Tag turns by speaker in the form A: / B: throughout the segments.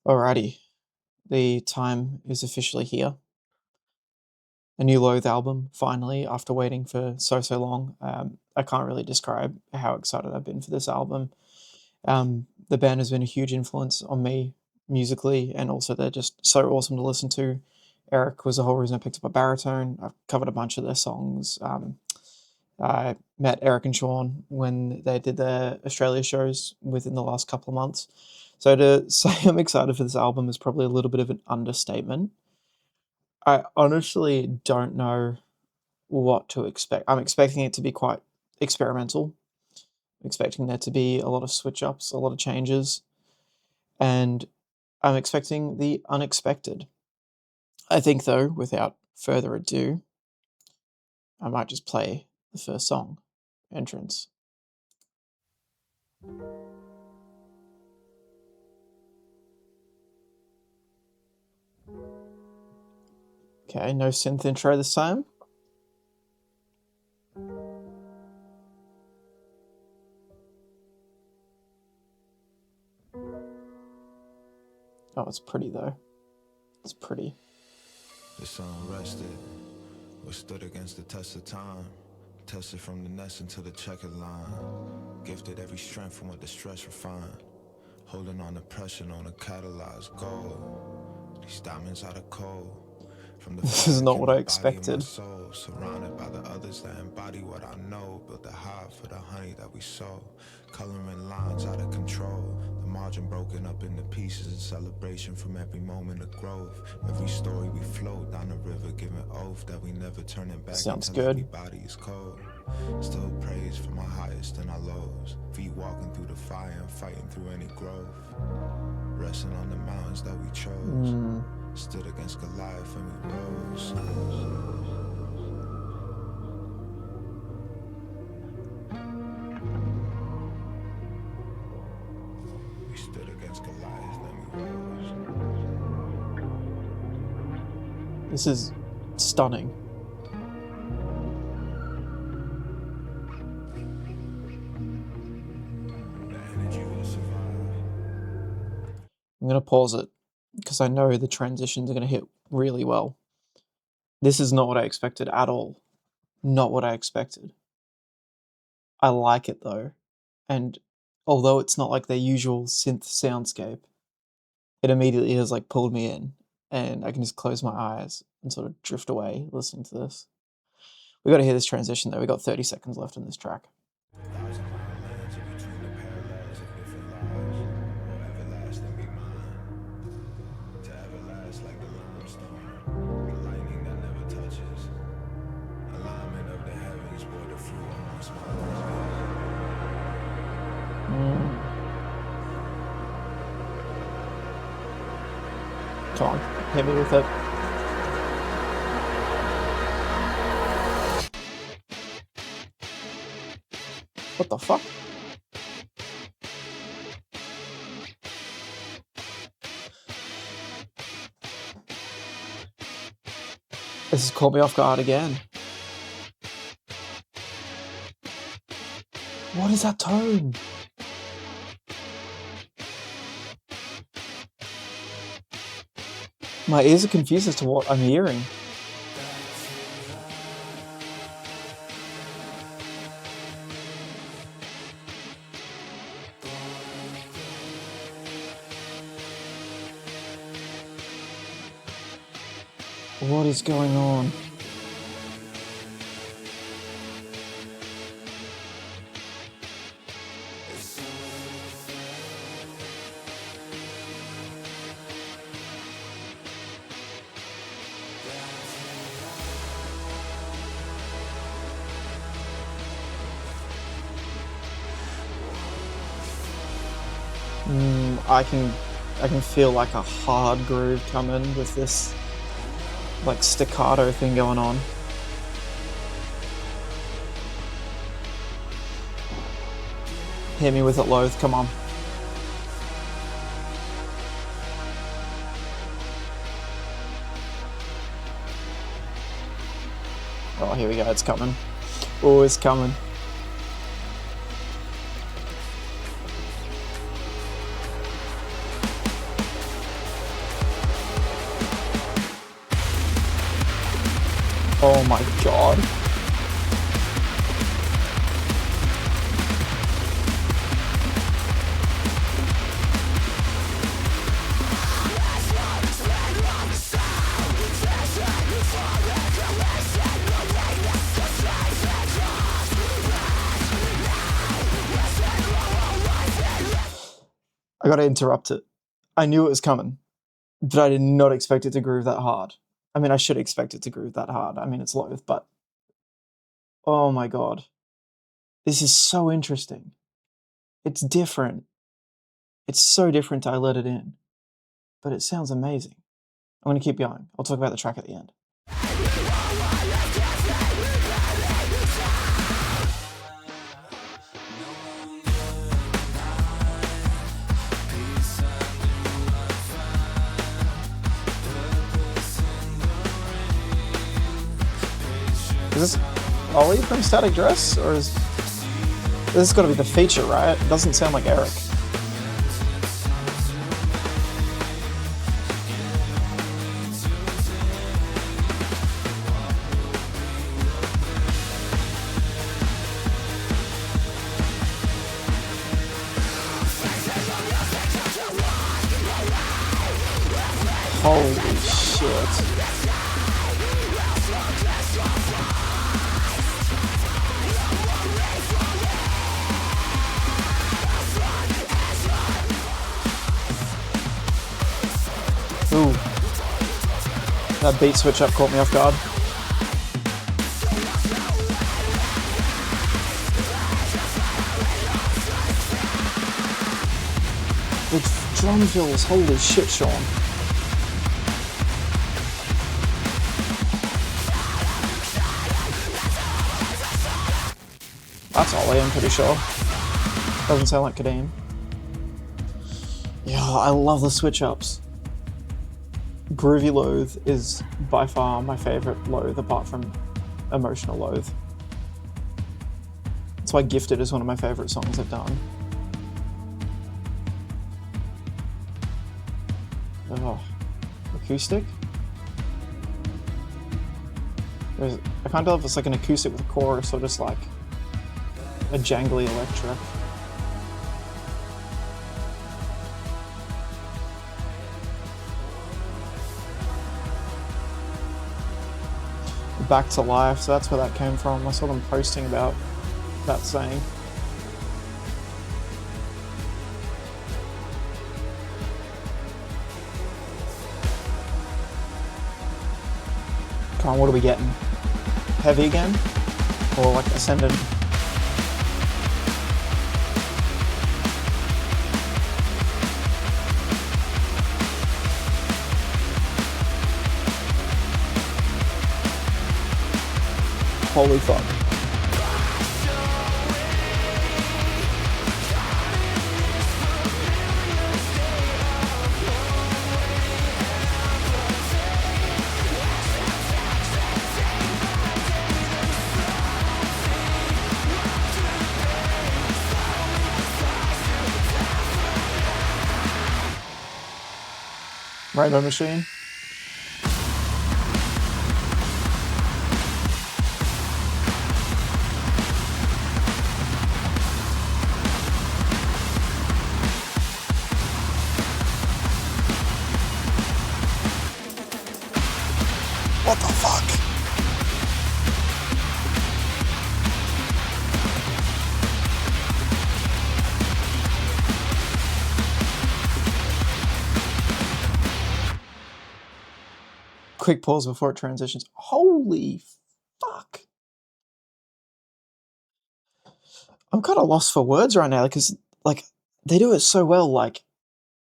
A: Alrighty, the time is officially here. A new Loathe album, finally, after waiting for so long. I can't really describe how excited I've been for this album. The band has been a huge influence on me musically, and also they're just so awesome to listen to. Eric was the whole reason I picked up a baritone. I've covered a bunch of their songs. I met Eric and Sean when they did their Australia shows within the last couple of months. So to say I'm excited for this album is probably a little bit of an understatement. I honestly don't know what to expect. I'm expecting it to be quite experimental. I'm expecting there to be a lot of switch ups, a lot of changes, and I'm expecting the unexpected. I think, though, without further ado, I might just play the first song, Entrance. Okay, no synth intro this time. Oh, it's pretty though. It's pretty.
B: The sun rested, withstood against the test of time. Tested from the nest until the checkered line. Gifted every strength from what the stress refined. Holding on to pressure, on a catalyzed gold. These diamonds are the cold. From the
A: This is not what I expected.
B: Soul, surrounded by the others that embody what I know. Built a hive for the honey that we sow. Coloring lines out of control. The margin broken up into pieces in celebration from every moment of growth. Every story we float down the river, giving oath that we never turn it back.
A: Sounds
B: until
A: good.
B: Everybody is cold. Still praise for my highest and our lows. Feet walking through the fire and fighting through any growth. Resting on the mountains that we chose. Stood against Goliath and we rose. We stood against Goliath and we rose.
A: This is stunning.
B: The energy will survive.
A: I'm going to pause it because I know the transitions are going to hit really well. This is not what I expected at all. Not what I expected. I like it though. And although it's not like their usual synth soundscape, it immediately has like pulled me in, and I can just close my eyes and sort of drift away listening to this. We got to hear this transition though. We got 30 seconds left in this track. Come on, hit me with it. What the fuck? This has caught me off guard again. What is that tone? My ears are confused as to what I'm hearing. What is going on? I can feel like a hard groove coming with this like staccato thing going on. Hit me with it, Loathe, come on. Oh, here we go, it's coming. Oh, it's coming. Oh my god. I gotta interrupt it. I knew it was coming, but I did not expect it to groove that hard. I mean, I should expect it to groove that hard. I mean, it's Loathe, but oh my god. This is so interesting. It's different. It's so different to I Let It In, but it sounds amazing. I'm gonna keep going. I'll talk about the track at the end. Is this Ollie from Static Dress, or is this has got to be the feature, right? It doesn't sound like Eric. Holy shit. Ooh. That beat switch up caught me off guard. The drum fills, holy shit, Sean. That's Ollie, I'm pretty sure. Doesn't sound like Kadeem. Yeah, I love the switch ups. Groovy Loathe is by far my favourite Loathe, apart from Emotional Loathe. That's why Gifted is one of my favourite songs I've done. Oh, acoustic? I can't tell if it's like an acoustic with a chorus or just like a jangly electric. Back to Life, so that's where that came from. I saw them posting about that saying. Come on, what are we getting? Heavy again? Or like Ascendant? Holy fuck. Rainbow Machine. What the fuck? Quick pause before it transitions. Holy fuck. I'm kind of lost for words right now because, like, they do it so well. Like,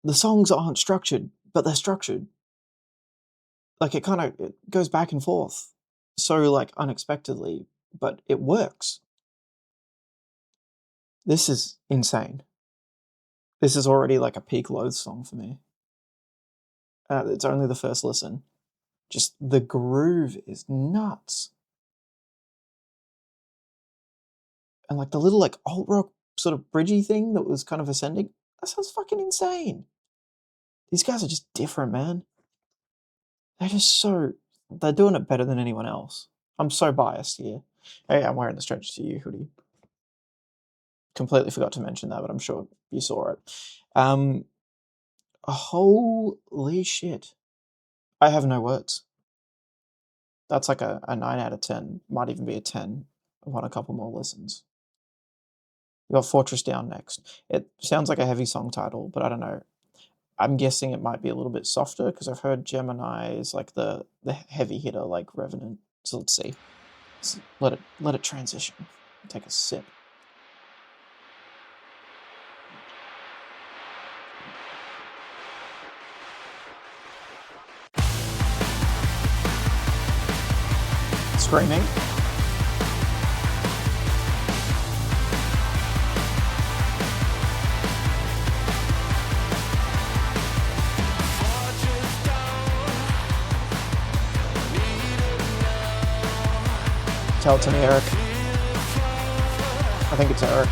A: the songs aren't structured, but they're structured. Like, it goes back and forth so, like, unexpectedly, but it works. This is insane. This is already like a peak Loathe song for me. It's only the first listen. Just the groove is nuts. And like the little like alt rock sort of bridgy thing that was kind of ascending, that sounds fucking insane. These guys are just different, man. They're just so, they're doing it better than anyone else. I'm so biased here. Hey, I'm wearing the Stretch to You hoodie. Completely forgot to mention that, but I'm sure you saw it. Um, Holy shit. I have no words. That's like a 9 out of 10, might even be a 10 upon a couple more listens. We got Fortress Down next. It sounds like a heavy song title, but I don't know. I'm guessing it might be a little bit softer because I've heard Gemini is like the heavy hitter like Revenant. So let's see. Let it transition. Take a sip. Screaming. Tell it to me, Eric. I think it's Eric.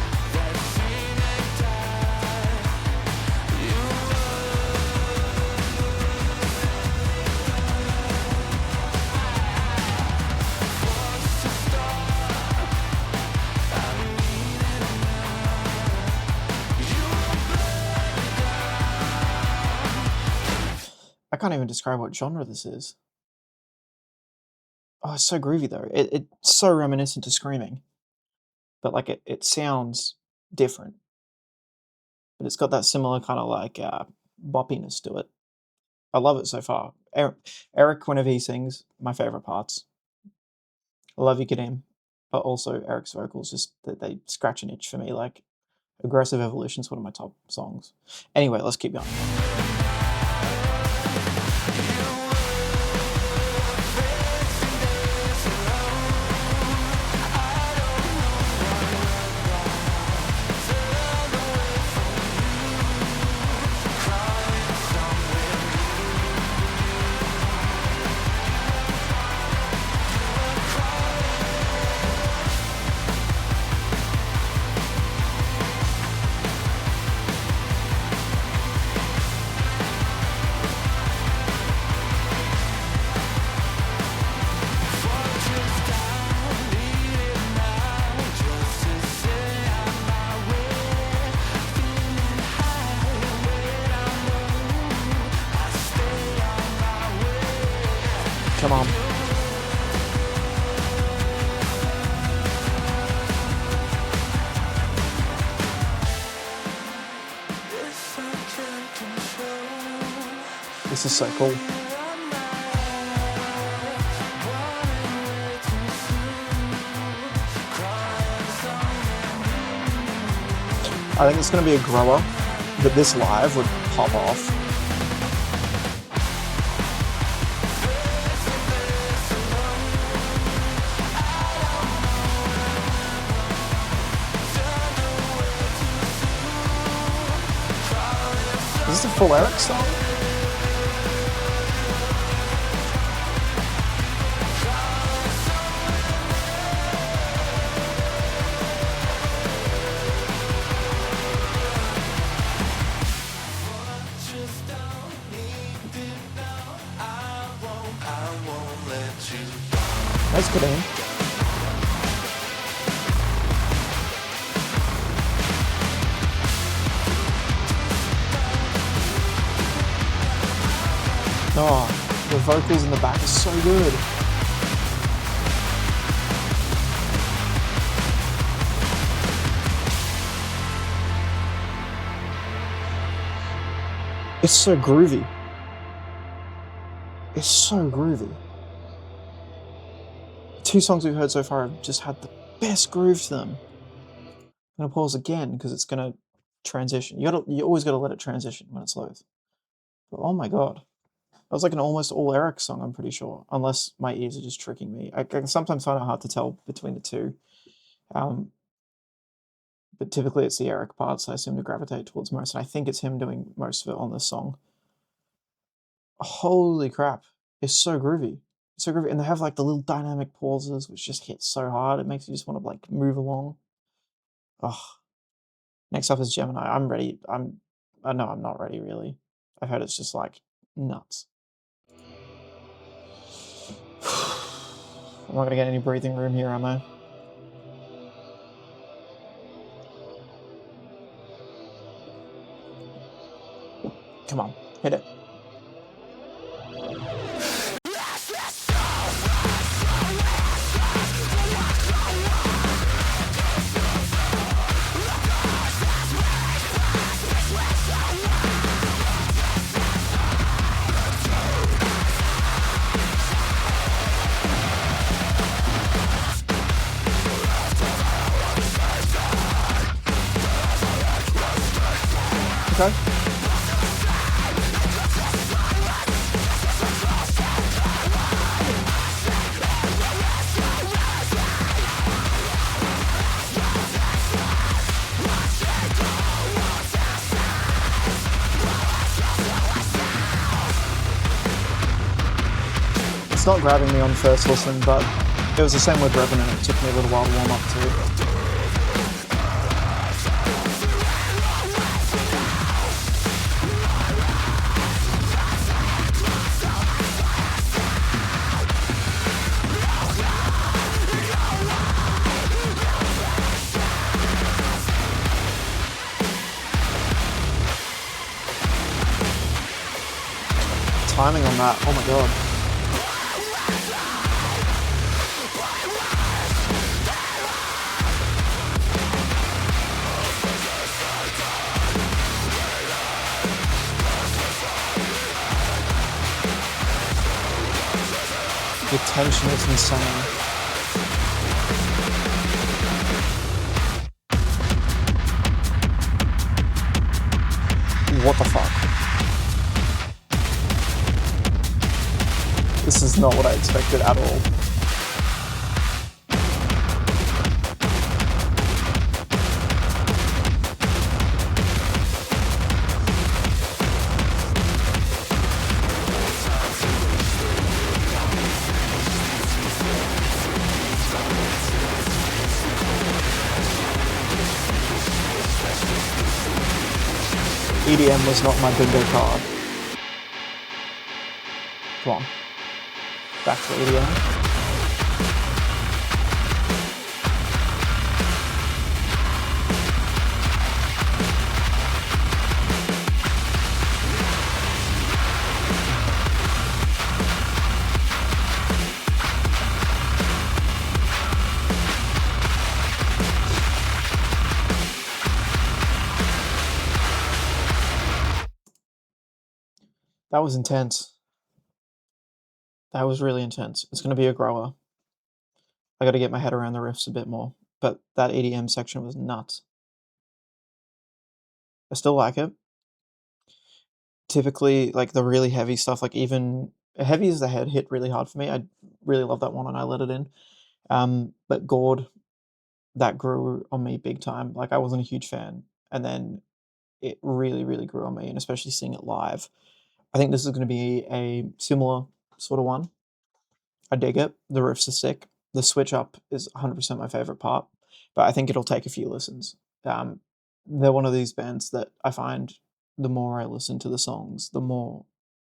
A: I can't even describe what genre this is. Oh, it's so groovy though. It's so reminiscent to Screaming, but like it sounds different. But it's got that similar kind of like boppiness to it. I love it so far. Eric, whenever he sings, my favorite parts. I love you, Kadeem, but also Eric's vocals just they scratch an itch for me. Like Aggressive Evolution is one of my top songs. Anyway, let's keep going. Come on. This is so cool. I think it's going to be a grower, but this live would pop off. Is this a full Eric song? Nice Kadeem. Oh, the vocals in the back are so good. It's so groovy. It's so groovy. The two songs we've heard so far have just had the best groove to them. I'm gonna pause again because it's gonna transition. You always gotta let it transition when it's Loathe. But oh my god. That was like an almost all Eric song, I'm pretty sure. Unless my ears are just tricking me. I can sometimes find it hard to tell between the two. Um, but typically it's the Eric parts I seem to gravitate towards most, and I think it's him doing most of it on this song. Holy crap. It's so groovy. It's so groovy. And they have like the little dynamic pauses which just hit so hard. It makes you just want to like move along. Oh. Next up is Gemini. I'm ready. No, I'm not ready really. I've heard it's just like nuts. I'm not gonna get any breathing room here, am I? Come on, hit it. Okay. It's not grabbing me on first listen, but it was the same with Revenant. It took me a little while to warm up to. Timing on that, oh my god. The tension is insane. What the fuck? This is not what I expected at all. EDM was not my bingo card. Come on. Back to EDM. That was intense. That was really intense. It's going to be a grower. I got to get my head around the riffs a bit more. But that EDM section was nuts. I still like it. Typically, like the really heavy stuff, like even heavy as the head hit really hard for me. I really love that one and I let it in. But Gord, that grew on me big time. Like I wasn't a huge fan. And then it really, really grew on me, and especially seeing it live. I think this is going to be a similar sort of one. I dig it. The riffs are sick. The switch up is 100% my favorite part, but I think it'll take a few listens. They're one of these bands that I find the more I listen to the songs, the more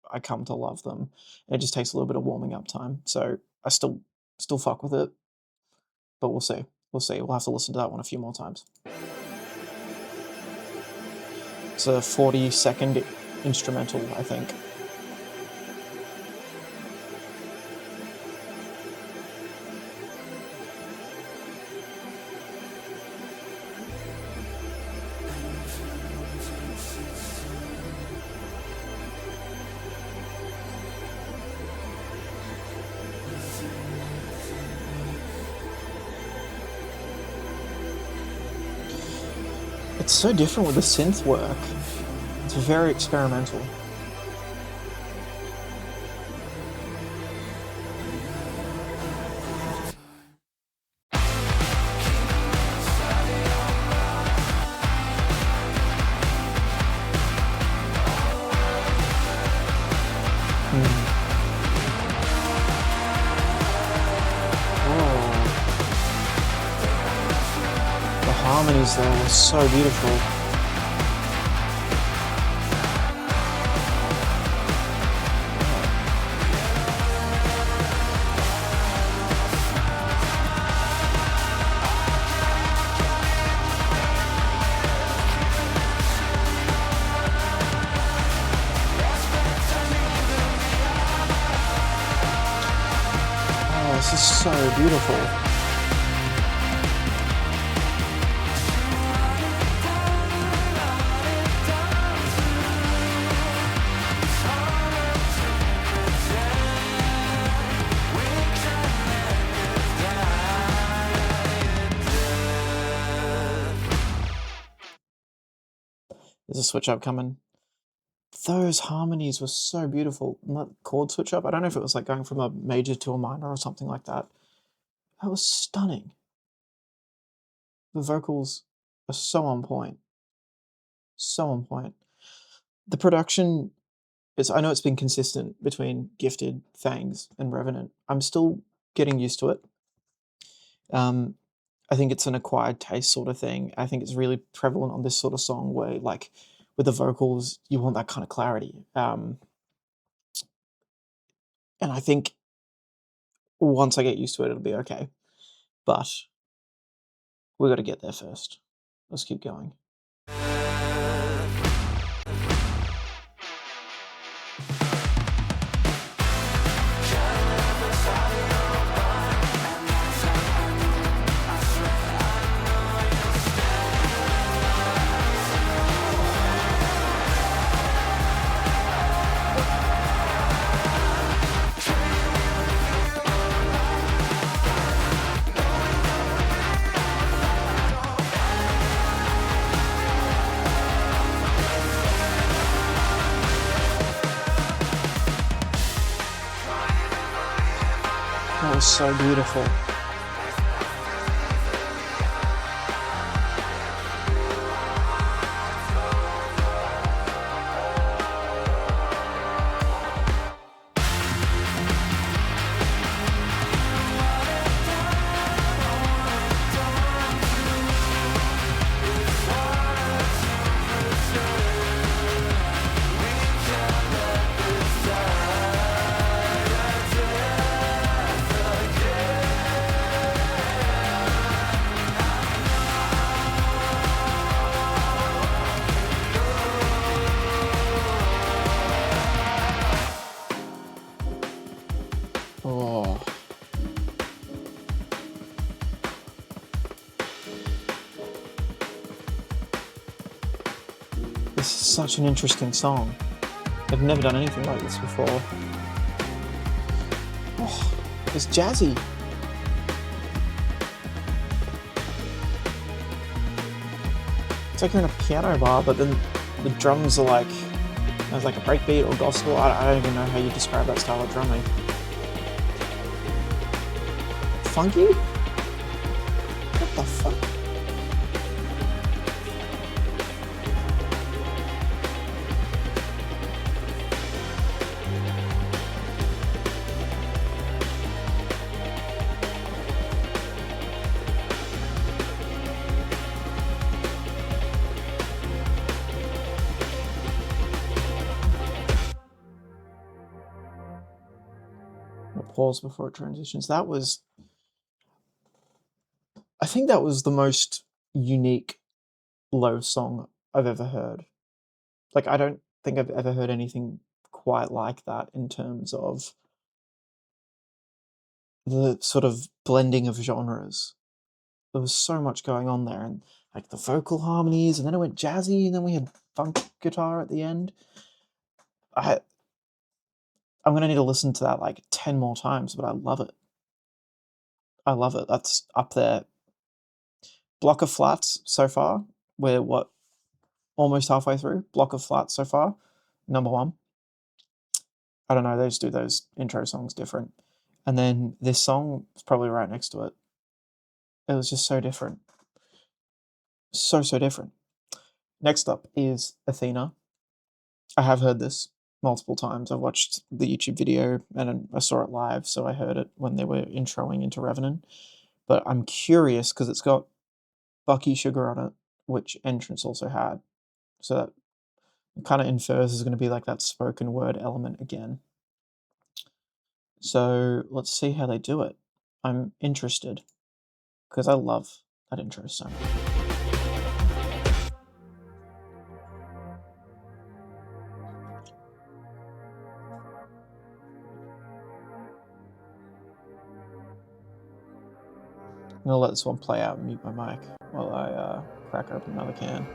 A: I come to love them. It just takes a little bit of warming up time. So I still fuck with it, but we'll see. We'll see. We'll have to listen to that one a few more times. It's a 40-second instrumental, I think. It's so different with the synth work. It's very experimental. Harmonies there were so beautiful. this is so beautiful. There's a switch up coming. Those harmonies were so beautiful. And that chord switch up, I don't know if it was like going from a major to a minor or something like that. That was stunning. The vocals are so on point. So on point. The production is, I know it's been consistent between Gifted, Fangs, and Revenant. I'm still getting used to it. I think it's an acquired taste sort of thing. I think it's really prevalent on this sort of song where, like, with the vocals, you want that kind of clarity. And I think once I get used to it, it'll be okay. But we got to get there first. Let's keep going. That was so beautiful. Oh, this is such an interesting song. I've never done anything like this before. Oh, it's jazzy. It's like you're in a piano bar, but then the drums are like, there's like a breakbeat or gospel. I don't even know how you describe that style of drumming. Funky? What the fuck? Pause before it transitions. That was, I think that was the most unique Loathe song I've ever heard. Like, I don't think I've ever heard anything quite like that in terms of the sort of blending of genres. There was so much going on there, and like the vocal harmonies, and then it went jazzy, and then we had funk guitar at the end. I I'm gonna need to listen to that like 10 more times, but I love it. I love it. That's up there. Block of flats so far. We're what, almost halfway through? Block of flats so far. Number one. I don't know, they just do those intro songs different. And then this song is probably right next to it. It was just so different. So different. Next up is Athena. I have heard this multiple times. I watched the YouTube video and I saw it live, so I heard it when they were introing into Revenant. But I'm curious because it's got Bucky Sugar on it, which Entrance also had. So that kind of infers there's going to be like that spoken word element again. So let's see how they do it. I'm interested because I love that intro so much. I'm gonna let this one play out and mute my mic while I crack open another can.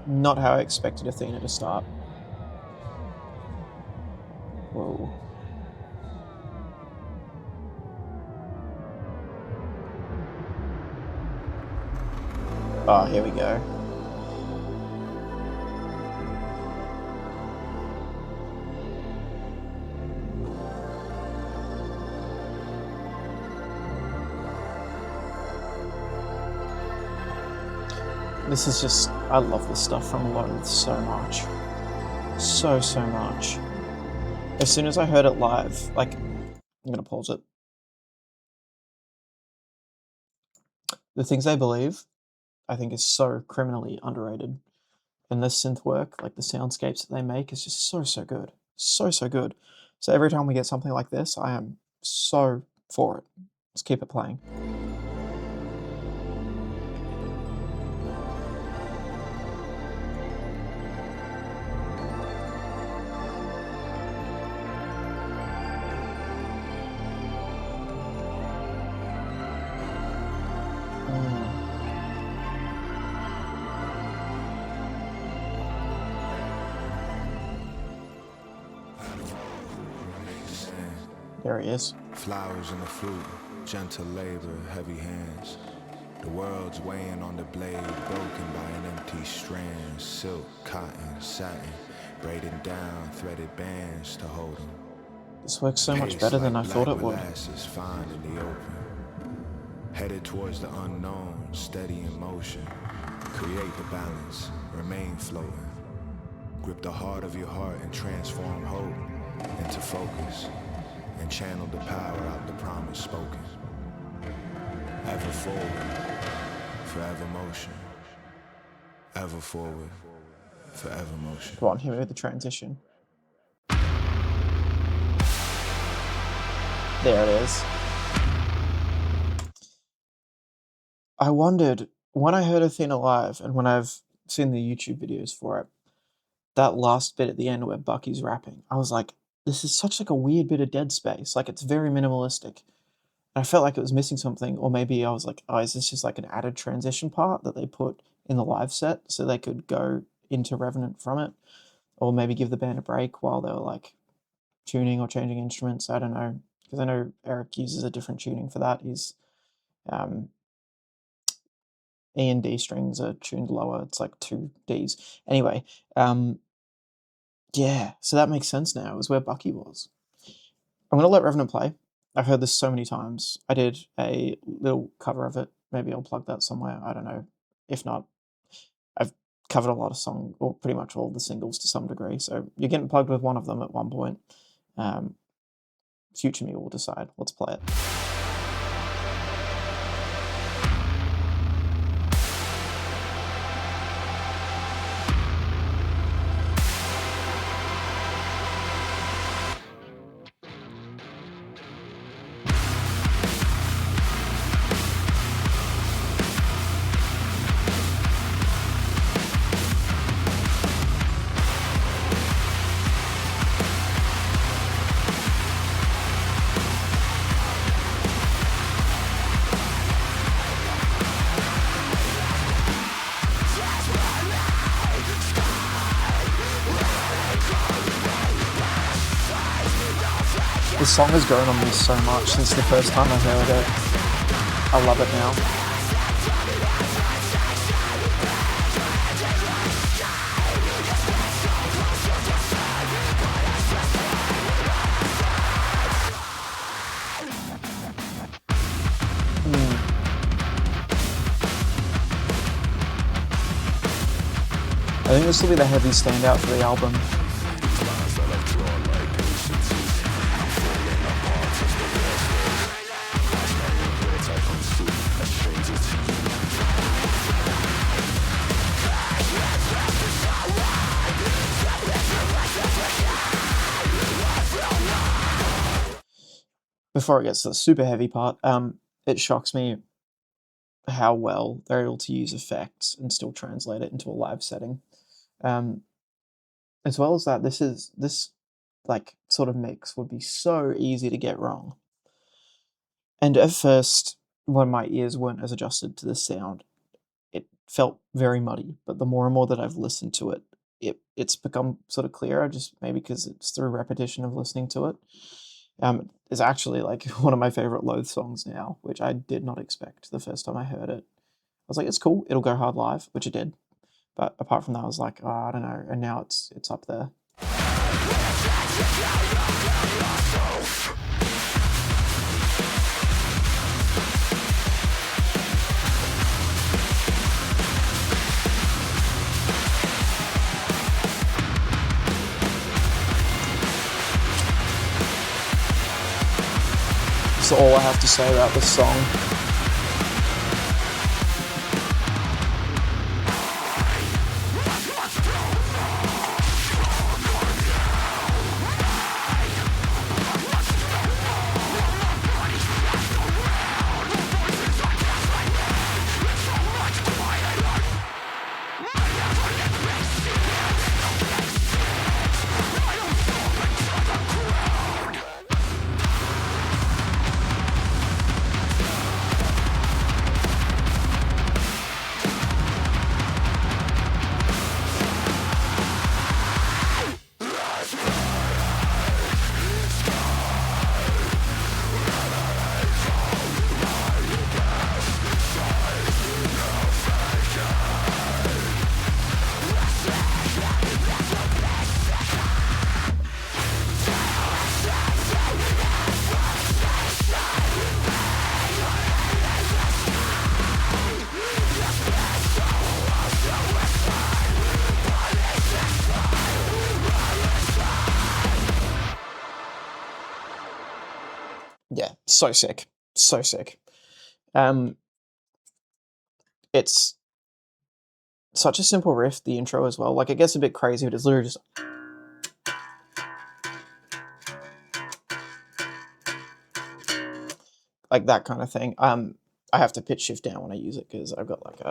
A: Not how I expected Athena to start. Whoa. Oh, here we go. This is just, I love this stuff from Loathe so much. So much. As soon as I heard it live, like, I'm gonna pause it. The Things They Believe, I think is so criminally underrated. And this synth work, like the soundscapes that they make, is just so good. So good. So every time we get something like this, I am so for it. Let's keep it playing. There he is.
B: Flowers in the fruit, gentle labor, heavy hands. The world's weighing on the blade, broken by an empty strand. Silk, cotton, satin, braided down, threaded bands to hold them.
A: This works so much better than I thought it would.
B: Fine in the open. Headed towards the unknown, steady in motion. Create the balance, remain floating. Grip the heart of your heart and transform hope into focus. And channel the power out the promise spoken. Ever forward, forever motion. Ever forward, forever motion.
A: Go on, hit me with the transition. There it is. I wondered, when I heard Athena live, and when I've seen the YouTube videos for it, that last bit at the end where Bucky's rapping, I was like, this is such like a weird bit of dead space. Like, it's very minimalistic. And I felt like it was missing something, or maybe I was like, oh, is this just like an added transition part that they put in the live set so they could go into Revenant from it? Or maybe give the band a break while they were like tuning or changing instruments. I don't know. Because I know Eric uses a different tuning for that. His E and D strings are tuned lower. It's like 2 Ds. Anyway, yeah, so that makes sense now. It was where Bucky was. I'm going to let Revenant play. I've heard this so many times. I did a little cover of it. Maybe I'll plug that somewhere. I don't know. If not, I've covered a lot of songs, or pretty much all the singles to some degree. So you're getting plugged with one of them at one point. Future me will decide. Let's play it. This song has grown on me so much since the first time I heard it. I love it now. I think this will be the heavy standout for the album. before it gets to the super heavy part, it shocks me how well they're able to use effects and still translate it into a live setting. Um, as well as that, this like sort of mix would be so easy to get wrong. And at first, when my ears weren't as adjusted to the sound, it felt very muddy. But the more and more that I've listened to it, it's become sort of clearer. Just maybe because it's through repetition of listening to it. It's actually like one of my favorite Loathe songs now, which I did not expect the first time I heard it. I was like, it's cool, it'll go hard live, which it did. But apart from that, I was like, oh, I don't know. And now it's up there. That's all I have to say about this song. Yeah, so sick. So sick. It's such a simple riff, the intro as well. Like, it gets a bit crazy, but it's literally just like that kind of thing. I have to pitch shift down when I use it because I've got like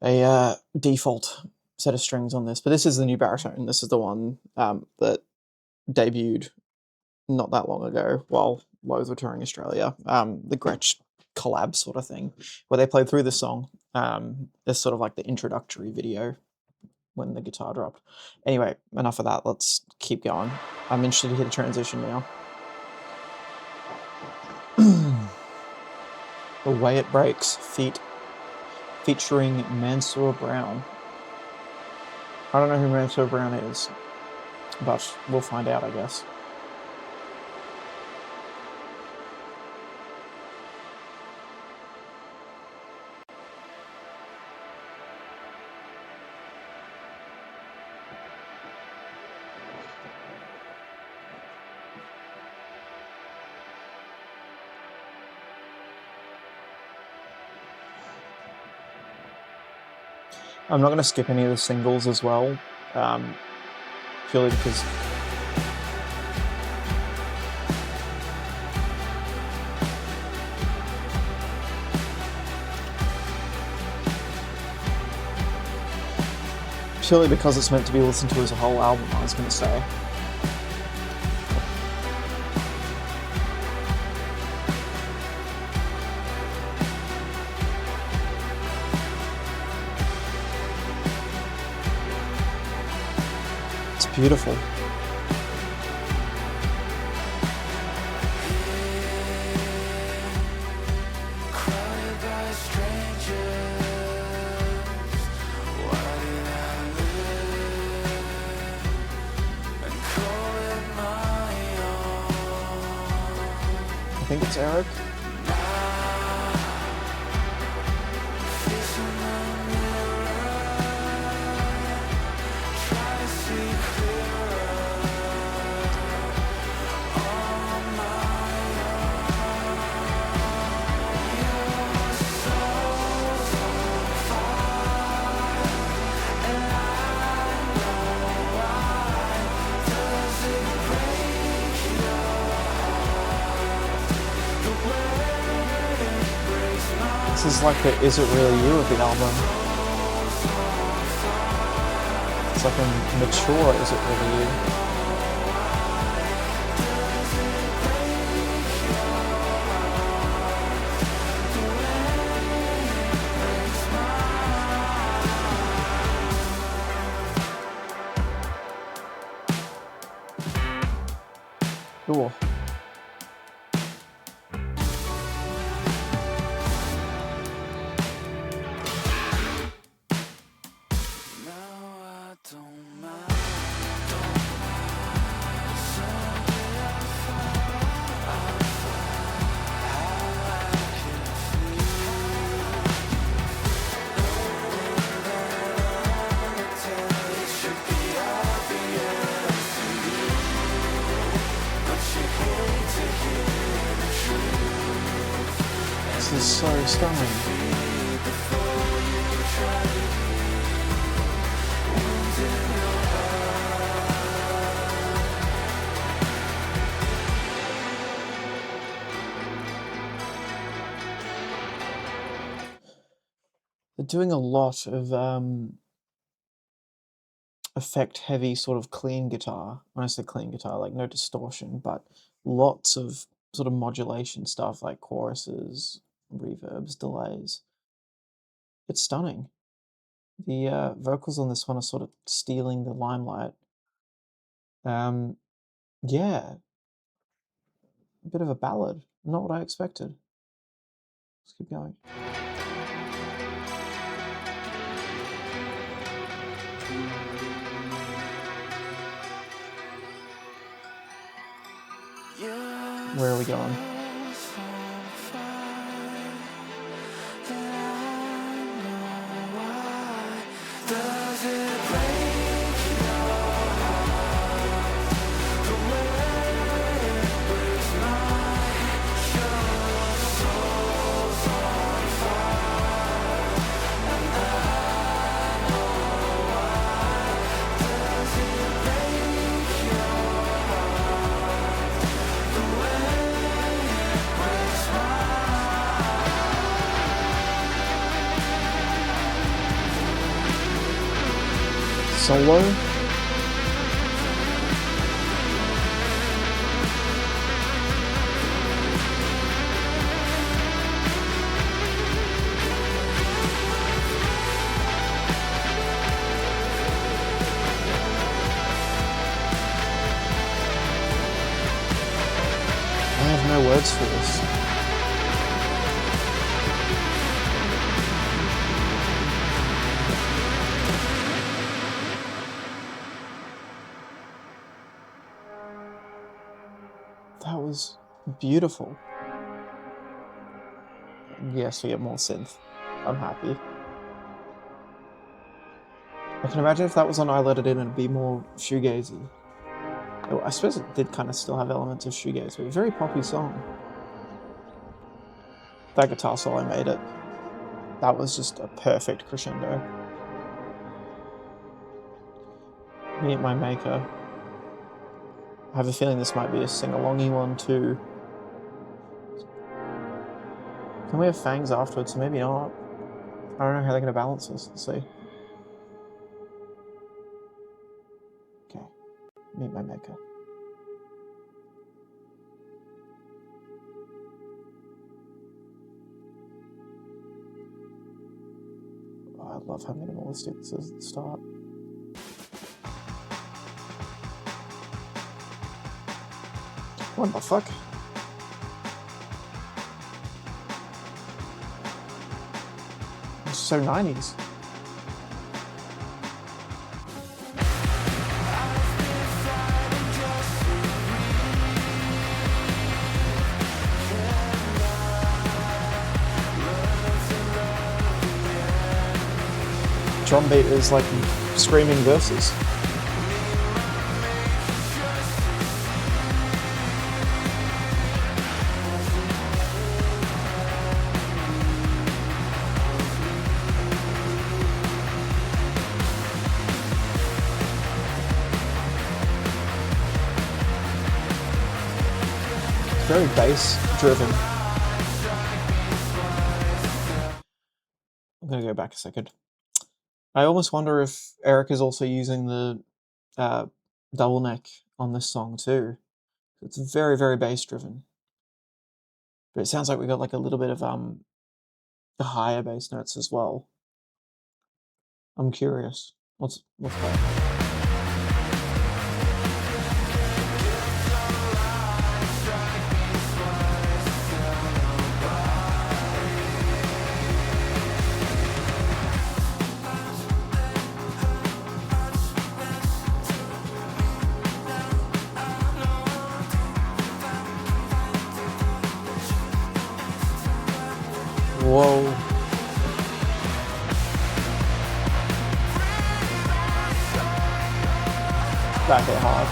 A: a default set of strings on this. But this is the new baritone. This is the one that debuted not that long ago while Loathe were touring Australia. The Gretsch collab sort of thing, where they played through the song. It's sort of like the introductory video when the guitar dropped. Anyway, enough of that. Let's keep going. I'm interested to hear the transition now. The Way It Breaks, featuring Mansour Brown. I don't know who Mansour Brown is, but we'll find out, I guess. I'm not going to skip any of the singles as well, purely because it's meant to be listened to as a whole album, I was going to say. It's beautiful. I think it's Eric. is like the Is It Really You of the album. It's like a mature Is It Really You? Ooh. This is so stunning. They're doing a lot of effect heavy sort of clean guitar. When I say clean guitar, like no distortion, but lots of sort of modulation stuff like choruses, reverbs, delays. It's stunning. The vocals on this one are sort of stealing the limelight. Yeah, a bit of a ballad. Not what I expected. Let's keep going. Where are we going? Solo? I have no words for this. That was beautiful. Yes, we get more synth. I'm happy. I can imagine if that was on I Let It In, it'd be more shoegazy. I suppose it did kind of still have elements of shoegaze, but a very poppy song. That guitar solo made it. That was just a perfect crescendo. Meet My Maker. I have a feeling this might be a sing-alongy one too. Can we have fangs afterwards? Maybe not. I don't know how they're going to balance this. Let's see. Okay. Meet My Maker. Oh, I love how minimalistic this is at the start. What the fuck? It's so 90s. Drum beat is like screaming verses. Very bass driven. gonna go back a second. I almost wonder if Eric is also using the uh, double neck on this song too. It's very, very bass driven, but it sounds like we got like a little bit of the higher bass notes as well. I'm curious. Let's play. Whoa. That hit hard.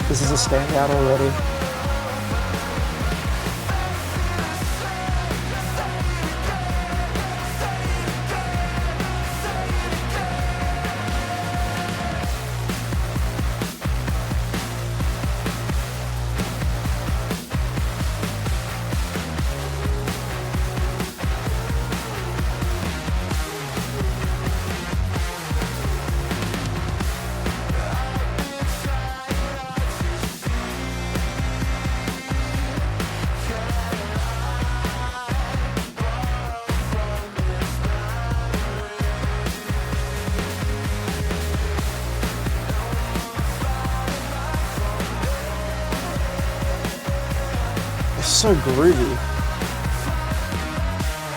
A: This is a standout already. It's so groovy.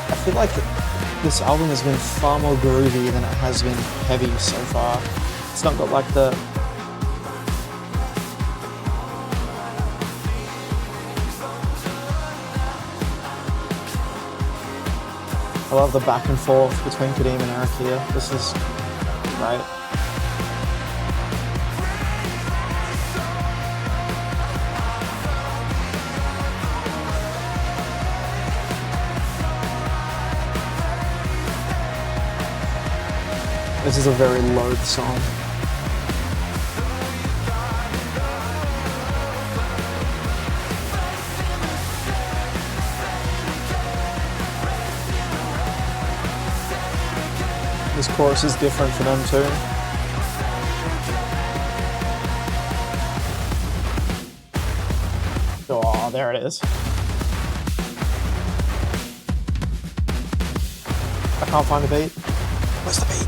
A: I feel like this album has been far more groovy than it has been heavy so far. It's not got like the I love the back and forth between Kadeem and Eric here. This is great. This is a very Loathe song. This chorus is different for them too. Oh, there it is. I can't find the beat. Where's the beat?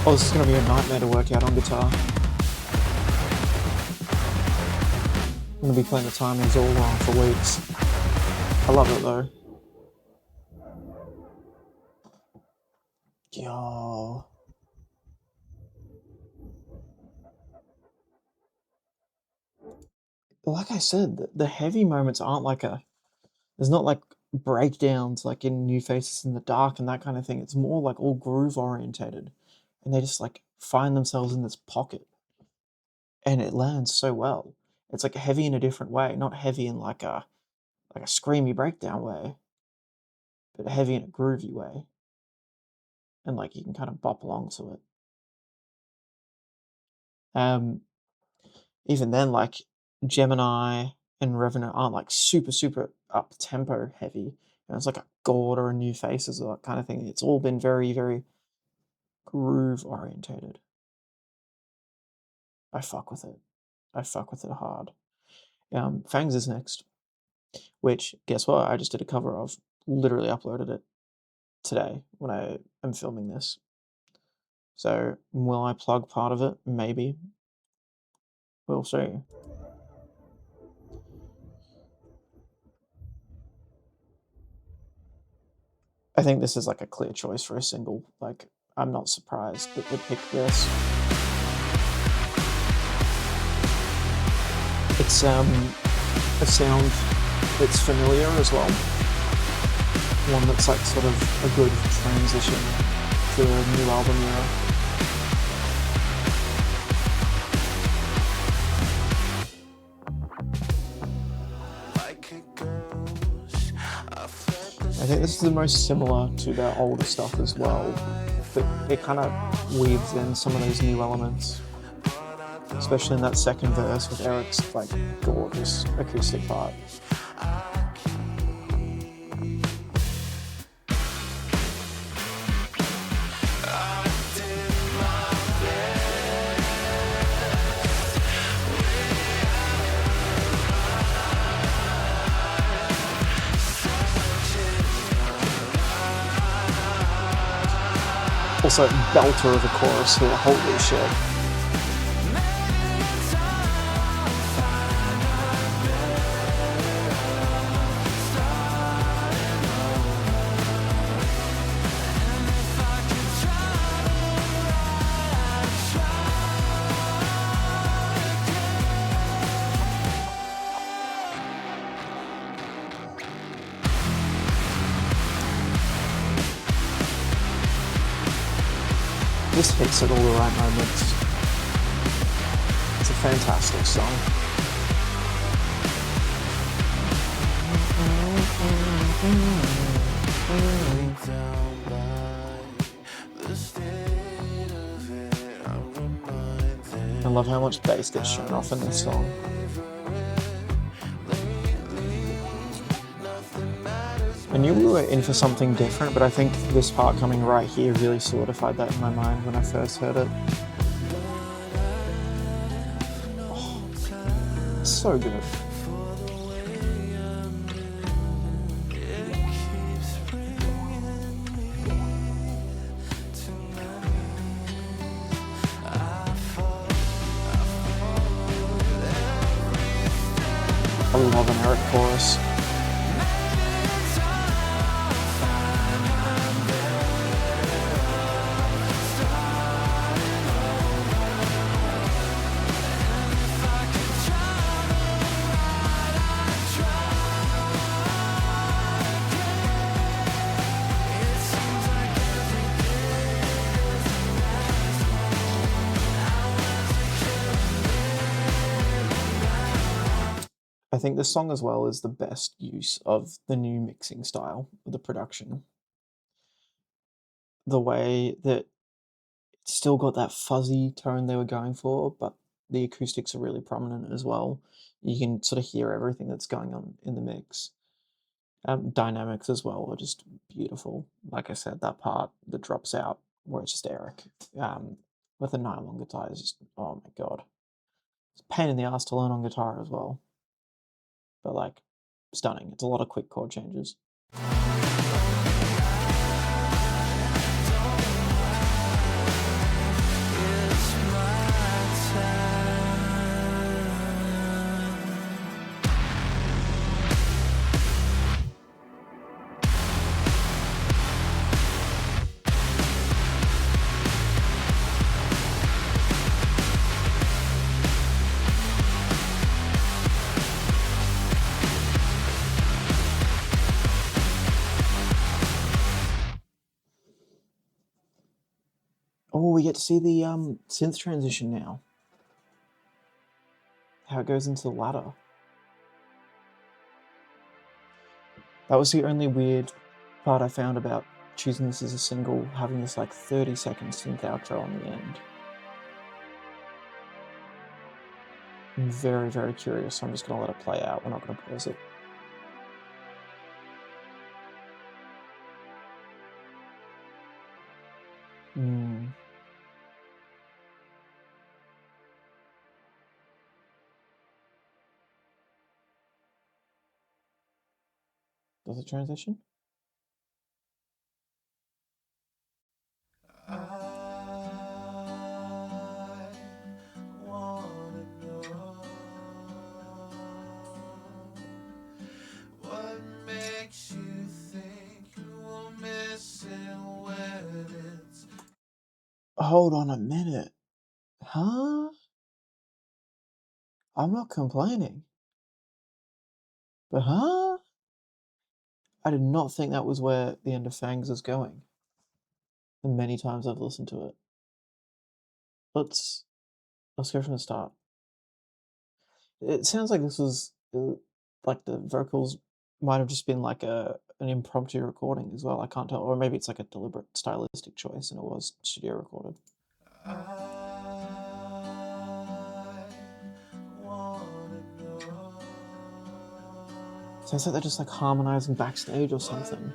A: Oh, this is gonna be a nightmare to work out on guitar. I'm gonna be playing the timings all wrong for weeks. I love it though. Yo. Like I said, the heavy moments aren't like there's not like breakdowns like in New Faces in the Dark and that kind of thing. It's more like all groove orientated. And they just like find themselves in this pocket. And it lands so well. It's like heavy in a different way, not heavy in like a screamy breakdown way, but heavy in a groovy way. And like you can kind of bop along to it. Um Even then, like Gemini and Revenant aren't like super, super up tempo heavy. It's like a God or a New Faces or that kind of thing. It's all been very, very groove orientated. I fuck with it. I fuck with it hard. Fangs is next, which guess what? I just did a cover of. Literally uploaded it today when I am filming this. So will I plug part of it? Maybe. We'll see. I think this is like a clear choice for a single. Like, I'm not surprised that they picked this. It's a sound that's familiar as well. One that's like sort of a good transition to a new album era.
B: I could go
A: I think this is the most similar to their older stuff as well, but it kind of weaves in some of those new elements, especially in that second verse with Eric's like gorgeous acoustic part. Also, belter of a chorus here, holy shit. This hits at all the right moments. It's a fantastic song. I love how much bass gets shown off in this song. I knew we were in for something different, but I think this part coming right here really solidified that in my mind when I first heard it. Oh, so good. I love an Eric chorus. I think this song as well is the best use of the new mixing style of the production. The way that it's still got that fuzzy tone they were going for, but the acoustics are really prominent as well. You can sort of hear everything that's going on in the mix. Dynamics as well are just beautiful. Like I said, that part that drops out where it's just Eric um, with a nylon guitar is just, oh my god. It's a pain in the ass to learn on guitar as well, but like stunning. It's a lot of quick chord changes. Oh, we get to see the synth transition now. How it goes into the ladder. That was the only weird part I found about choosing this as a single, having this like 30-second synth outro on the end. I'm very, very curious, so I'm just gonna let it play out. We're not gonna pause it. Hmm. Does it transition?
B: I wanna know what makes you think you're missing when it's
A: Hold on a minute. Huh? I'm not complaining. But huh? I did not think that was where the end of Fangs is going. The many times I've listened to it. Let's let's go from the start. It sounds like this was like the vocals might have just been like an impromptu recording as well. I can't tell, or maybe it's like a deliberate stylistic choice, and it was studio recorded. Sounds like they're just like harmonizing backstage or something.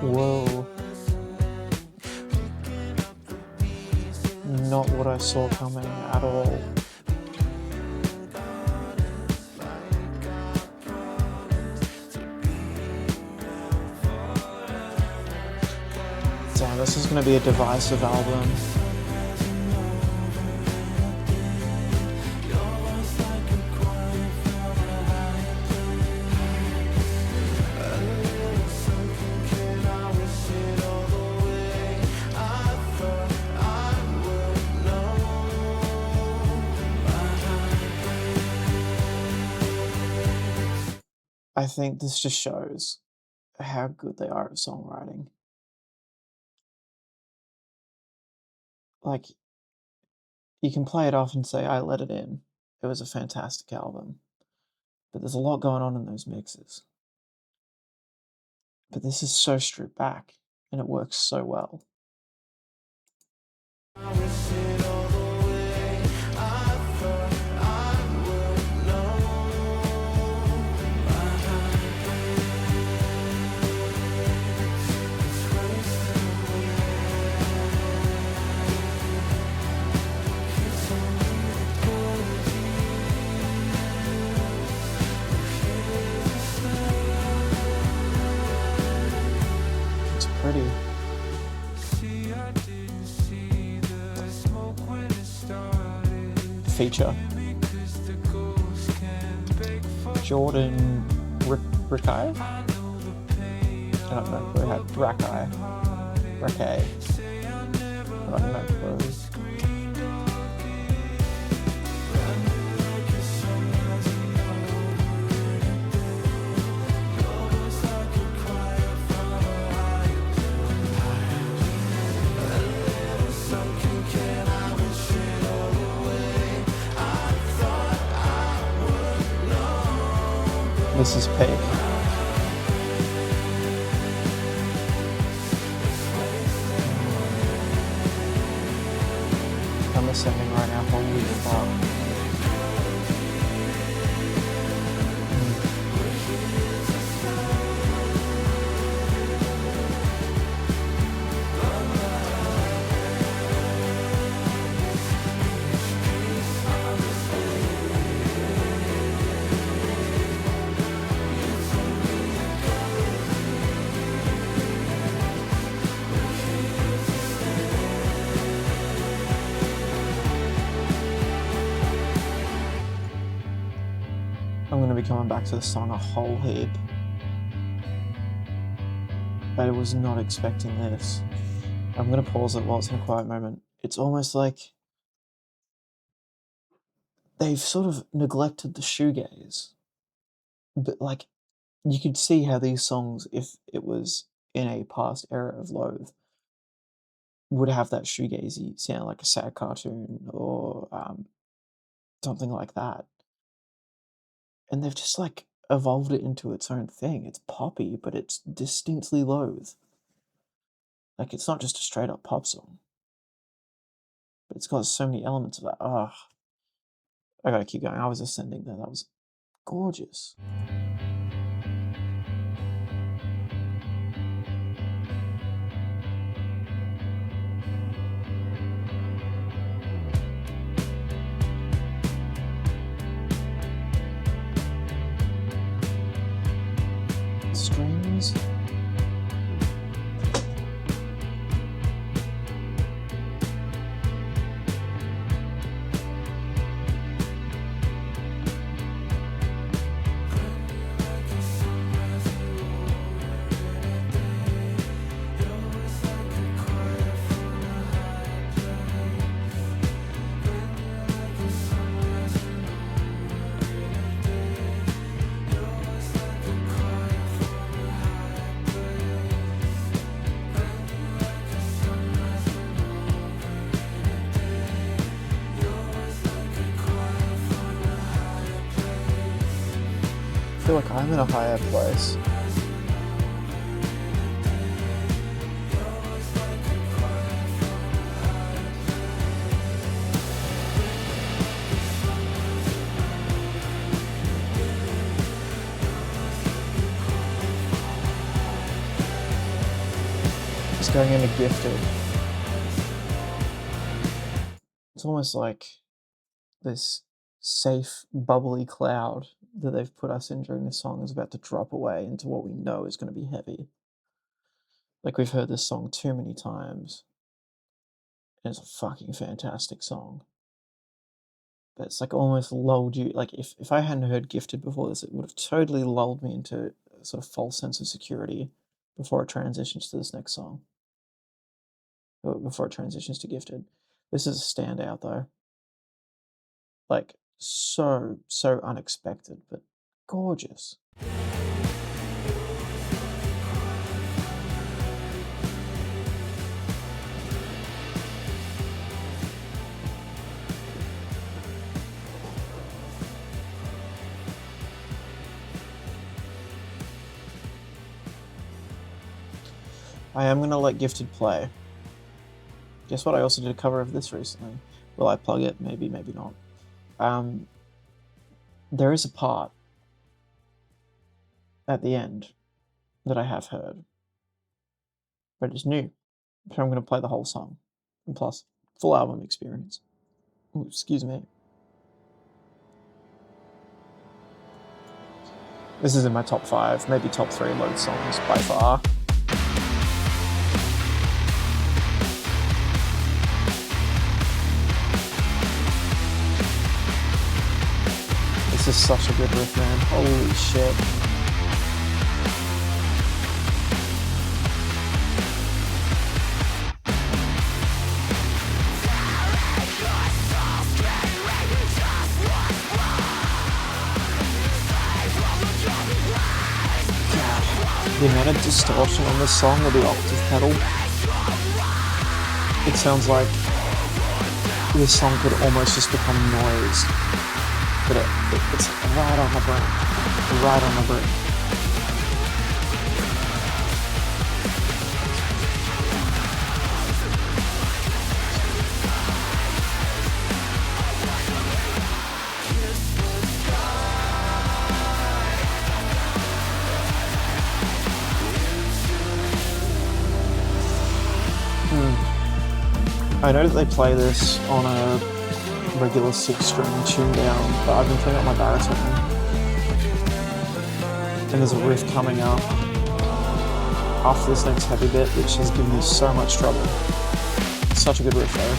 A: Whoa. Not what I saw coming at all. Damn, this is gonna be a divisive album. I think this just shows how good they are at songwriting. Like, you can play it off and say, I let it in. It was a fantastic album. But there's a lot going on in those mixes. But this is so stripped back, and it works so well. It's pretty. Feature. Jordan Rickey? I don't know. We had Rackeye. I don't know. This is peak. I'm ascending right now. Holy fuck. I'm going to be coming back to the song a whole heap. I was not expecting this. I'm going to pause it while it's in a quiet moment. It's almost like they've sort of neglected the shoegaze. But like, you could see how these songs, if it was in a past era of Loathe, would have that shoegazy sound, like a sad cartoon or something like that. And they've just like evolved it into its own thing. It's poppy, but it's distinctly Loathe. Like, it's not just a straight up pop song, but it's got so many elements of that. Ah, I gotta keep going. I was ascending there. That was gorgeous. Strings. feel like I'm in a higher place. Just going into Gifted. It's almost like this safe, bubbly cloud that they've put us in during this song is about to drop away into what we know is going to be heavy. Like, we've heard this song too many times, and it's a fucking fantastic song. But it's like almost lulled you. Like, if I hadn't heard Gifted before this, it would have totally lulled me into a sort of false sense of security before it transitions to this next song. Or before it transitions to Gifted. This is a standout, though. Like, so unexpected, but gorgeous. I am going to let Gifted play. Guess what? I also did a cover of this recently. Will I plug it? Maybe, maybe not. There is a part at the end that I have heard, but it's new. So I'm going to play the whole song. And plus, full album experience. Ooh, excuse me. This is in my top 5, maybe top 3 Loathe songs by far. This is such a good riff, man. Holy shit. The amount of distortion on this song with the octave pedal, it sounds like this song could almost just become noise, but it's right on the brink, right on the brink. I know that they play this on a regular 6-string tune down, but I've been playing up my baritone. And there's a riff coming up after this next heavy bit, which has given me so much trouble. Such a good riff though.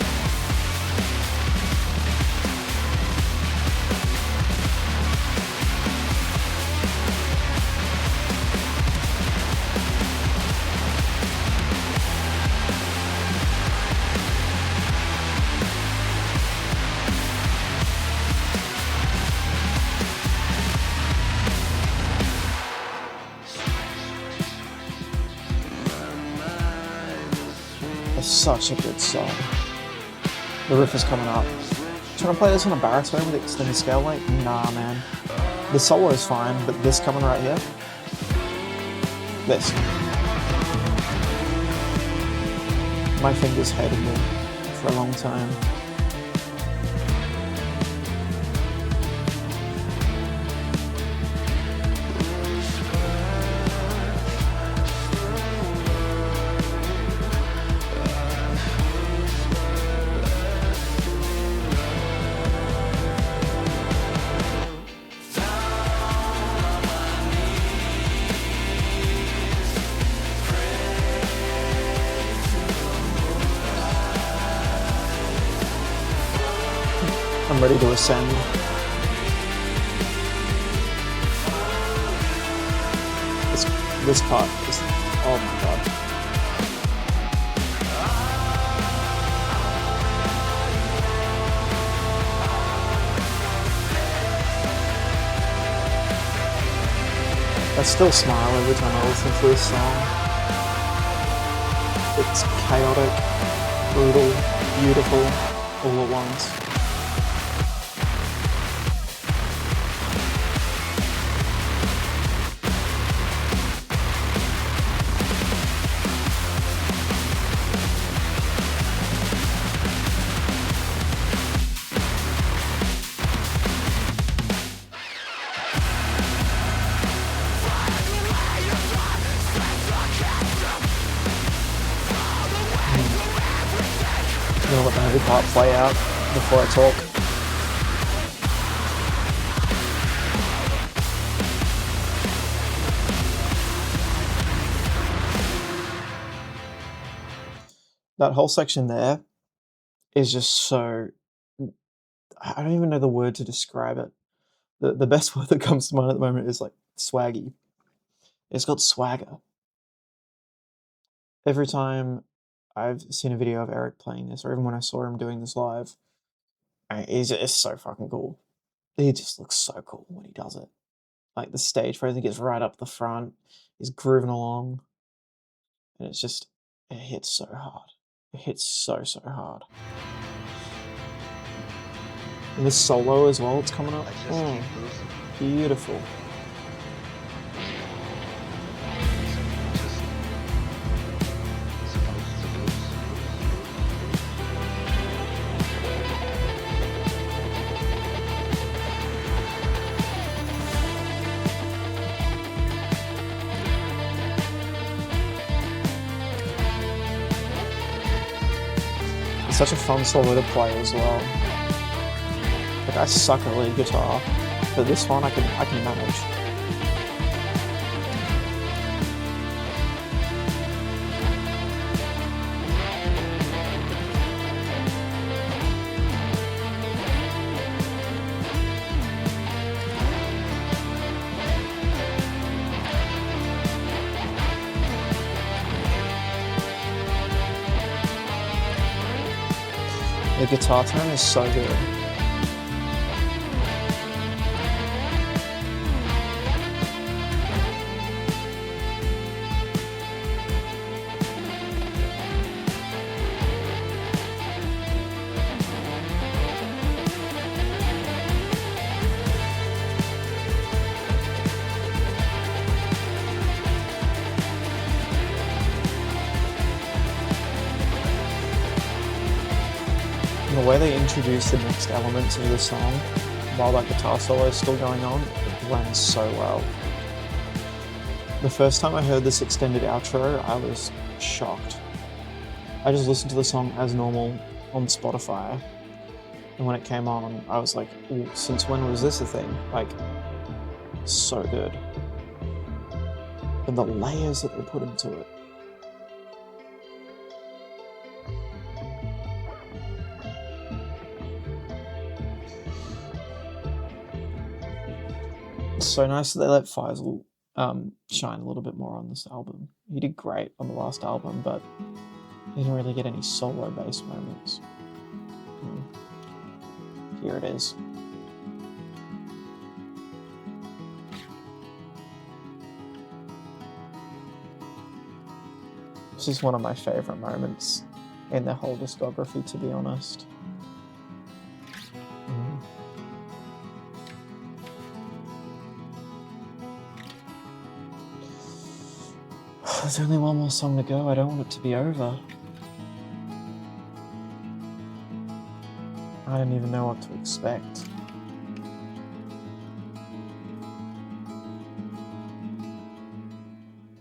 A: It's such a good song. The riff is coming up. Trying to play this on a baritone with extended scale length? Nah, man. The solo is fine, but this coming right here? This. My fingers hated me for a long time. I'm ready to ascend. This part is, oh my god. I still smile every time I listen to this song. It's chaotic, brutal, beautiful, all at once. part play out before I talk. That whole section there is just so, I don't even know the word to describe it. The best word that comes to mind at the moment is like swaggy. It's got swagger. Every time I've seen a video of Eric playing this, or even when I saw him doing this live, it's so fucking cool. He just looks so cool when he does it. Like the stage presence gets right up the front, he's grooving along, and it's just, it hits so hard. It hits so, so hard. And this solo as well, it's coming up. Oh, beautiful. It's such a fun solo to play as well. Like, I suck at lead guitar, but this one I can manage. The guitar tone is so good. And the way they introduce the next elements of the song while that guitar solo is still going on, it blends so well. The first time I heard this extended outro, I was shocked. I just listened to the song as normal on Spotify, and when it came on, I was like, ooh, since when was this a thing? Like, so good. And the layers that they put into it. It's so nice that they let Faisal shine a little bit more on this album. He did great on the last album, but he didn't really get any solo bass moments. Here it is. This is one of my favourite moments in their whole discography, to be honest. There's only one more song to go. I don't want it to be over. I don't even know what to expect.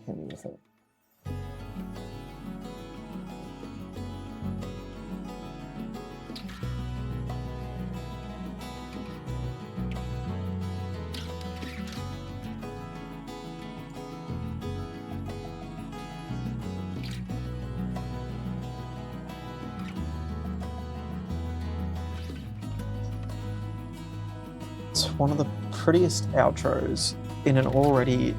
A: Hit me with it. It's one of the prettiest outros in an already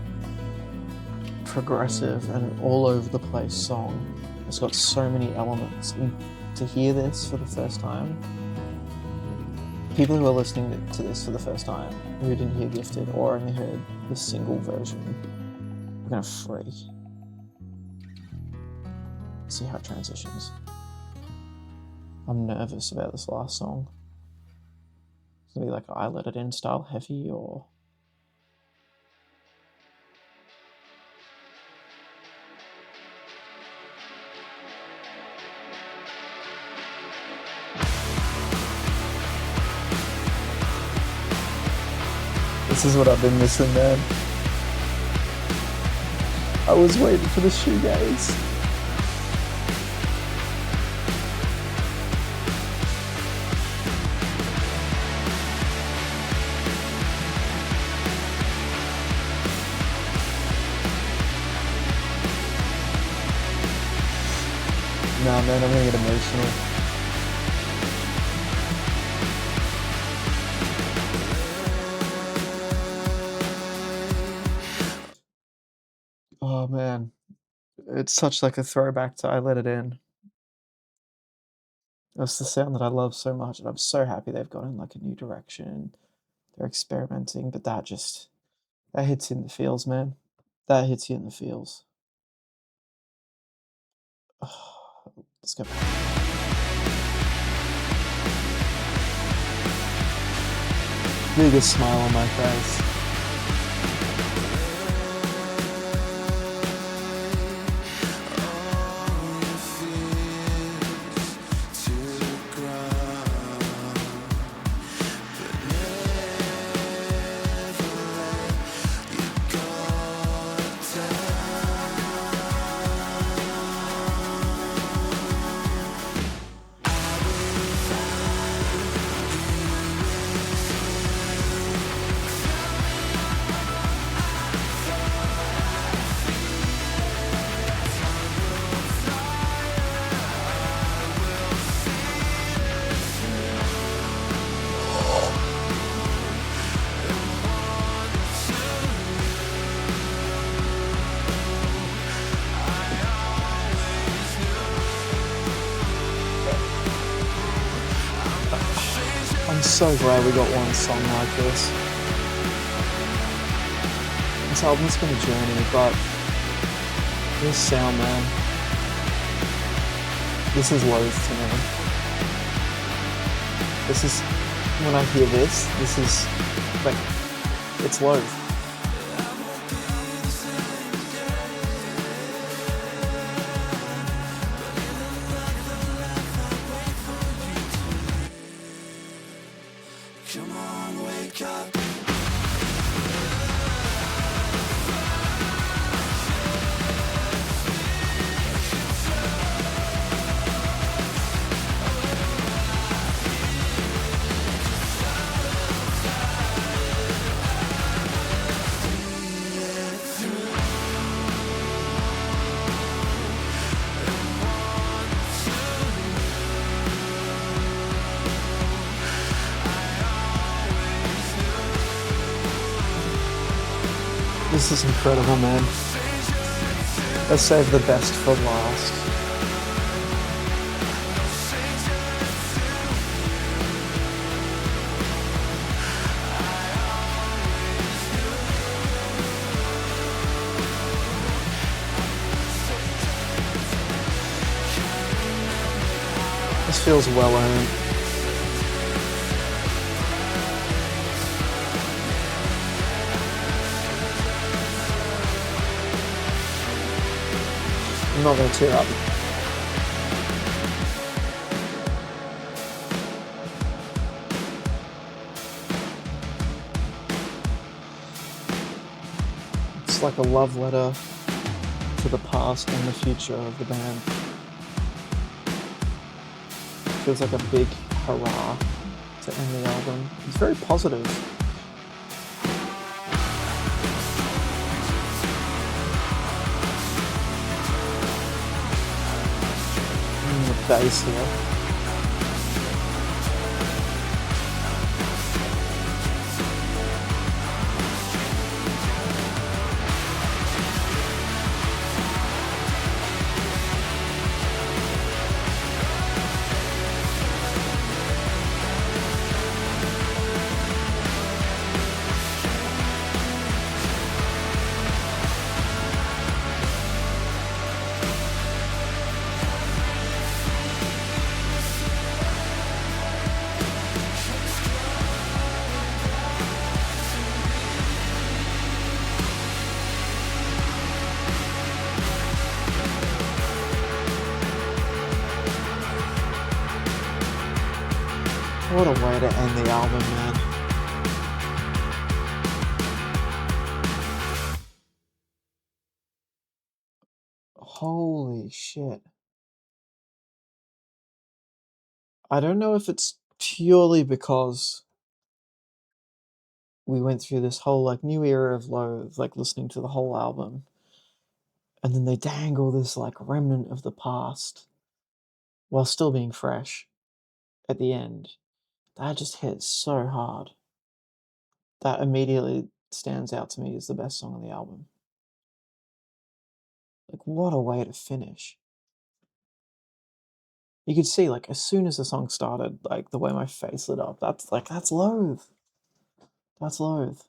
A: progressive and all over the place song. It's got so many elements, and to hear this for the first time, people who are listening to this for the first time, who didn't hear Gifted or only heard the single version, are gonna freak. See how it transitions. I'm nervous about this last song. It's gonna be like I Let It In style heavy, or this is what I've been missing, man. I was waiting for the shoegaze. now, man. I'm gonna get emotional. Oh man, it's such like a throwback to "I Let It In." That's the sound that I love so much, and I'm so happy they've gone in like a new direction. They're experimenting, but that hits you in the feels, man. That hits you in the feels. Let's go. Biggest smile on my face. I'm so glad we got one song like this. This album's been a journey, but this sound, man, this is Loathe to me. This is when I hear this is like it's Loathe.
B: Come on, wake up.
A: This is incredible, man. Let's save the best for last. This feels well earned. I'm not gonna tear up. It's like a love letter to the past and the future of the band. Feels like a big hurrah to end the album. It's very positive. The bass here. What a way to end the album, man. Holy shit. I don't know if it's purely because we went through this whole like new era of Loathe, like listening to the whole album, and then they dangle this like remnant of the past. while still being fresh at the end. That just hits so hard. That immediately stands out to me as the best song on the album. Like, what a way to finish. You could see, like, as soon as the song started, like, the way my face lit up, that's Loathe. That's Loathe.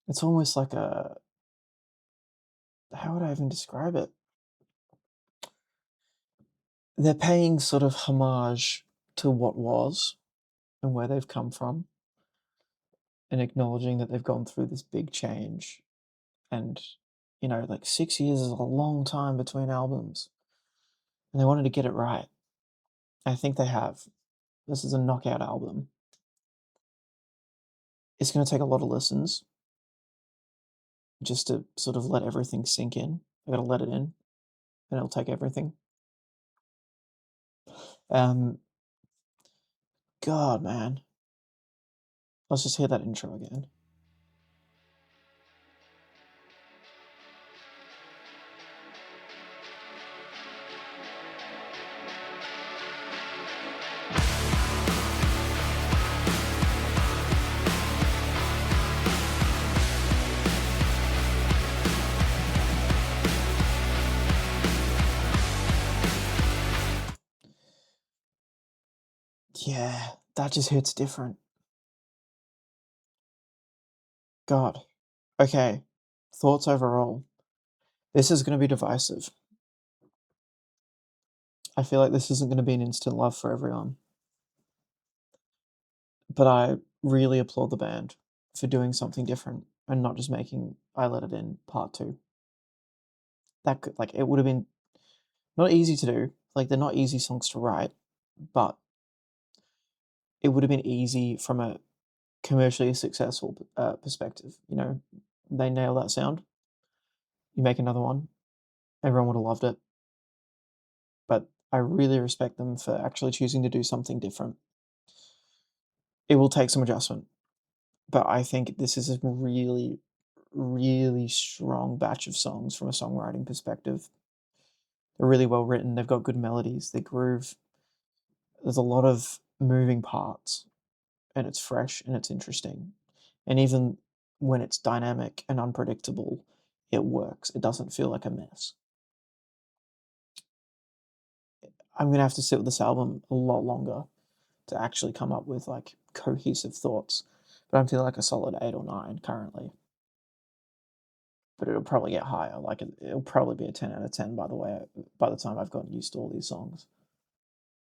A: It's almost like a how would I even describe it? They're paying sort of homage to what was and where they've come from, and acknowledging that they've gone through this big change. And, like 6 years is a long time between albums, and they wanted to get it right. I think they have. This is a knockout album. It's going to take a lot of listens just to sort of let everything sink in. I got to let it in, and it'll take everything. Um, God, man, let's just hear that intro again. Yeah, that just hits different. God. Okay. Thoughts overall. This is going to be divisive. I feel like this isn't going to be an instant love for everyone. But I really applaud the band for doing something different and not just making I Let It In Part 2. That could, like, it would have been not easy to do. Like, they're not easy songs to write, but it would have been easy from a commercially successful perspective. They nail that sound. You make another one, everyone would have loved it. But I really respect them for actually choosing to do something different. It will take some adjustment, but I think this is a really, really strong batch of songs from a songwriting perspective. They're really well written. They've got good melodies. They groove. There's a lot of moving parts, and it's fresh and it's interesting. And even when it's dynamic and unpredictable, it works. It doesn't feel like a mess. I'm gonna have to sit with this album a lot longer to actually come up with like cohesive thoughts. But I'm feeling like a solid 8 or 9 currently. But it'll probably get higher. Like it'll probably be a 10 out of 10 by the way. By the time I've gotten used to all these songs.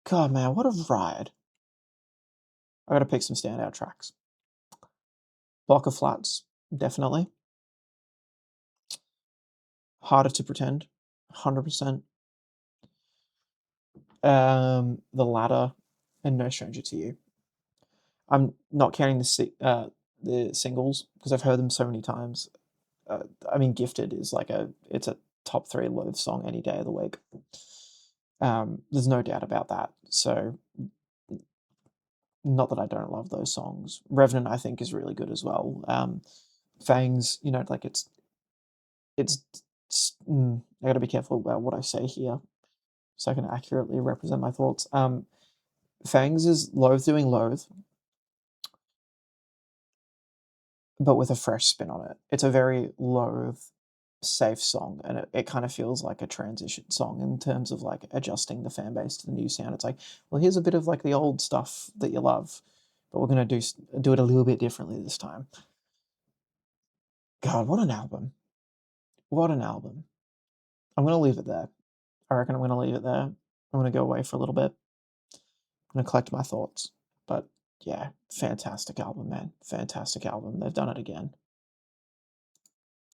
A: God, man, what a ride! I got to pick some standout tracks. Block of Flats, definitely. Harder to Pretend, 100%. The Ladder, and No Stranger to You. I'm not counting the singles because I've heard them so many times. I mean, Gifted is like it's a top 3 Loathe song any day of the week. There's no doubt about that. So, not that I don't love those songs. Revenant, I think, is really good as well. Fangs, like it's I got to be careful about what I say here so I can accurately represent my thoughts. Fangs is Loathe doing Loathe, but with a fresh spin on it. It's a very Loathe safe song, and it kind of feels like a transition song in terms of like adjusting the fan base to the new sound. It's like, well, here's a bit of like the old stuff that you love, but we're gonna do it a little bit differently this time. God, what an album! What an album! I'm gonna leave it there. I reckon I'm gonna leave it there. I'm gonna go away for a little bit. I'm gonna collect my thoughts. But yeah, fantastic album, man. Fantastic album. They've done it again.